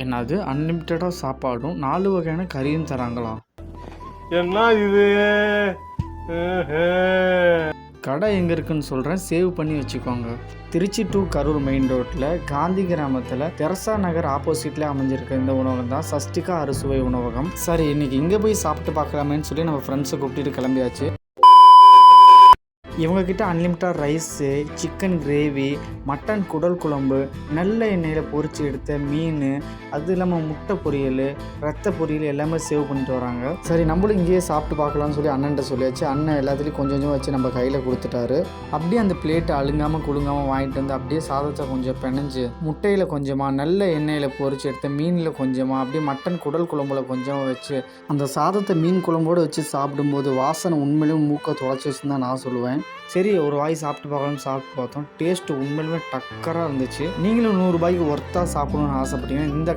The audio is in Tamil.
என்னது அன்லிமிட்டடாக சாப்பாடும் 4 வகையான கறியும் தராங்களா? என்ன இது? கடை எங்கே இருக்குன்னு சொல்கிறேன், சேவ் பண்ணி வச்சுக்கோங்க. திருச்சி டு கரூர் மெயின் ரோட்டில் காந்தி கிராமத்தில் தெரசா நகர் ஆப்போசிட்டில் அமைஞ்சிருக்க இந்த உணவகம் தான் சஷ்டிகா அறுசுவை உணவகம். சரி, இன்றைக்கி இங்கே போய் சாப்பிட்டு பார்க்கலாமேன்னு சொல்லி நம்ம ஃப்ரெண்ட்ஸை கூப்பிட்டு கிளம்பியாச்சு. இவங்கக்கிட்ட unlimited rice, chicken gravy, mutton குடல் குழம்பு, நல்ல எண்ணெயில் பொரித்து எடுத்த மீன், அது இல்லாமல் முட்டை பொரியல், ரத்த பொரியல் எல்லாமே சேவ் பண்ணிட்டு வராங்க. சரி, நம்மளும் இங்கேயே சாப்பிட்டு பார்க்கலாம்னு சொல்லி அண்ணன்ட்ட சொல்லியாச்சு. அண்ணன் எல்லாத்துலேயும் கொஞ்சம் கொஞ்சம் வச்சு நம்ம கையில் கொடுத்துட்டாரு. அப்படியே அந்த பிளேட்டை அழுங்காமல் குழுங்காமல் வாங்கிட்டு வந்து அப்படியே சாதத்தை கொஞ்சம் பிணைஞ்சு முட்டையில் கொஞ்சமாக, நல்ல எண்ணெயில் பொரித்து எடுத்த மீனில் கொஞ்சமாக, அப்படியே மட்டன் குடல் குழம்புல கொஞ்சமாக வச்சு அந்த சாதத்தை மீன் குழம்போடு வச்சு சாப்பிடும்போது வாசனை உண்மையிலும் மூக்கை தொலைச்சி வச்சுன்னு தான் நான் சொல்லுவேன். சரி, ஒரு வாய் சாப்பிட்டு பார்க்கலாம்னு சாப்பிட்டு பார்த்தோம். டேஸ்ட்டு உண்மையிலுமே டக்கராக இருந்துச்சு. நீங்களும் 100 ரூபாய்க்கு ஒர்த்தாக சாப்பிடணும்னு ஆசைப்பட்டீங்கன்னா இந்த